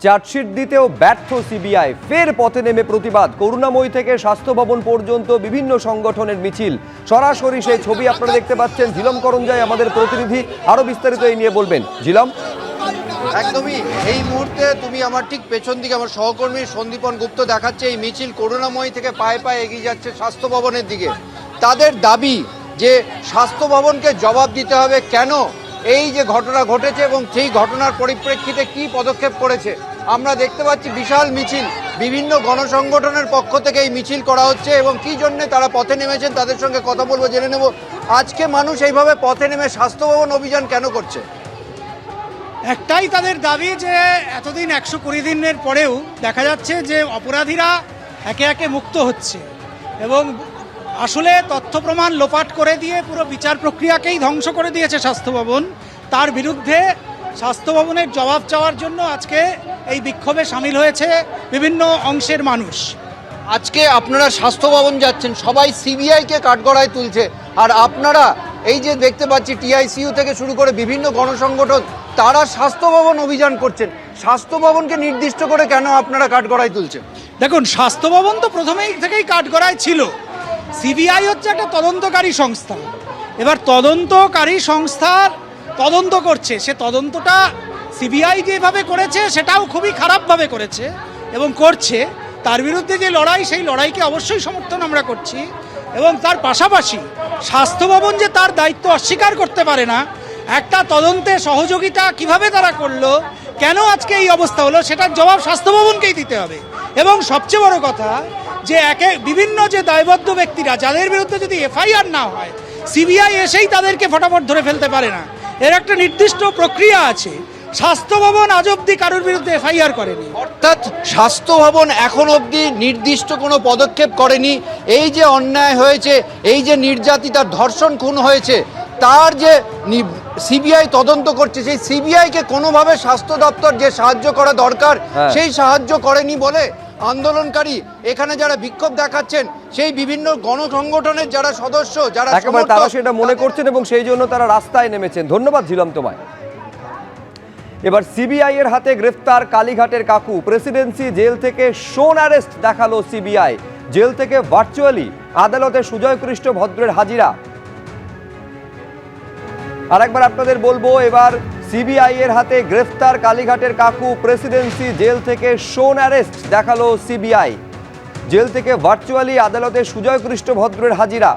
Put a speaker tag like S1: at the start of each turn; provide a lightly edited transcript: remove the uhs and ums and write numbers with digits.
S1: Chargesheet দিতেও ব্যর্থ CBI, ফের পথে নেমে প্রতিবাদ। করুণাময়ী থেকে স্বাস্থ্য ভবন পর্যন্ত বিভিন্ন সংগঠনের মিছিল। সরাসরি সেই ছবি আপনারা দেখতে পাচ্ছেন। ঝিলম করঞ্জাই আমাদের প্রতিনিধি আরো বিস্তারিত এই নিয়ে বলবেন। ঝিলম,
S2: একদমই এই মুহূর্তে তুমি আমার ঠিক পেছন দিকে আমার সহকর্মী সন্দীপন গুপ্ত দেখাচ্ছে এই মিছিল করুণাময়ী থেকে পায়ে পায়ে এগিয়ে যাচ্ছে স্বাস্থ্য ভবনের দিকে। তাদের দাবি যে স্বাস্থ্য ভবনকে জবাব দিতে হবে কেন এই যে ঘটনা ঘটেছে এবং সেই ঘটনার পরিপ্রেক্ষিতে কি পদক্ষেপ করেছে। আমরা দেখতে পাচ্ছি বিশাল মিছিল, বিভিন্ন গণসংগঠনের পক্ষ থেকে এই মিছিল করা হচ্ছে এবং কি জন্য তারা পথে নেমেছেন তাদের সঙ্গে কথা বলবো, জেনে নেব আজকে মানুষ এইভাবে পথে নেমে স্বাস্থ্য ভবন অভিযান কেন করছে।
S3: একটাই তাদের দাবি যে এতদিন 120 দিনের পরেও দেখা যাচ্ছে যে অপরাধীরা একে একে মুক্ত হচ্ছে এবং আসলে তথ্য প্রমাণ লোপাট করে দিয়ে পুরো বিচার প্রক্রিয়াকেই ধ্বংস করে দিয়েছে স্বাস্থ্য ভবন। তার বিরুদ্ধে স্বাস্থ্য ভবনের জবাব চাওয়ার জন্য আজকে এই বিক্ষোভে সামিল হয়েছে বিভিন্ন অংশের মানুষ।
S2: আজকে আপনারা স্বাস্থ্য ভবন যাচ্ছেন, সবাই সিবিআইকে কাঠগড়ায় তুলছে, আর আপনারা এই যে দেখতে পাচ্ছি টিআইসিইউ থেকে শুরু করে বিভিন্ন গণসংগঠন তারা স্বাস্থ্য ভবন অভিযান করছেন। স্বাস্থ্য ভবনকে নির্দিষ্ট করে কেন আপনারা কাঠগড়ায় তুলছেন?
S3: দেখুন, স্বাস্থ্য ভবন তো প্রথমেই থেকেই কাঠগড়ায় ছিল। সিবিআই হচ্ছে একটা তদন্তকারী সংস্থা। এবার তদন্তকারী সংস্থার তদন্ত করছে, সে তদন্তটা সিবিআই যেভাবে করেছে সেটাও খুবই খারাপভাবে করেছে এবং করছে। তার বিরুদ্ধে যে লড়াই, সেই লড়াইকে অবশ্যই সমর্থন আমরা করছি এবং তার পাশাপাশি স্বাস্থ্য ভবন যে তার দায়িত্ব অস্বীকার করতে পারে না, একটা তদন্তে সহযোগিতা কিভাবে তারা করলো, কেন আজকে এই অবস্থা হলো, সেটার জবাব স্বাস্থ্য ভবনকেই দিতে হবে। এবং সবচেয়ে বড় কথা যে বিভিন্ন যে দায়বদ্ধ ব্যক্তিরা যাদের বিরুদ্ধে যদি এফআইআর না হয়, সিবিআই এসেই তাদেরকে ফটাফট ধরে ফেলতে পারে না। এর একটা নির্দিষ্ট প্রক্রিয়া আছে। স্বাস্থ্য ভবন আজ অব্দি কারোর বিরুদ্ধে এফআইআর করেনি।
S2: অর্থাৎ স্বাস্থ্য ভবন এখন অবধি নির্দিষ্ট কোনো পদক্ষেপ করেনি। এই যে অন্যায় হয়েছে, এই যে নির্যাতিতার ধর্ষণ খুন হয়েছে, তার যে সিবিআই তদন্ত করছে, সেই সিবিআইকে কোনোভাবে স্বাস্থ্য দপ্তর যে সাহায্য করা দরকার সেই সাহায্য করেনি বলে আন্দোলনকারী এখানে যারা বিক্ষোভ দেখাচ্ছেন, সেই বিভিন্ন গণসংগঠনের যারা সদস্য, যারা
S1: তারা সেটা মনে করছেন এবং সেই জন্য তারা রাস্তায় নেমেছেন। ধন্যবাদ ঝিলম তোমায়। এবার সিবিআই এর হাতে গ্রেফতার কালীঘাটের কাকু। প্রেসিডেন্সি জেল থেকে শোন অ্যারেস্ট দেখালো সিবিআই। জেল থেকে ভার্চুয়ালি আদালতে সুজয় কৃষ্ণ ভদ্রের হাজিরা। আরেকবার আপনাদের বলবো, এবার সিবিআই এর হাতে গ্রেফতার কালীঘাটের কাকু। প্রেসিডেন্সি জেল থেকে শোন অ্যারেস্ট দেখালো সিবিআই। জেল থেকে ভার্চুয়ালি আদালতে সুজয় কৃষ্ণ ভদ্রের হাজিরা।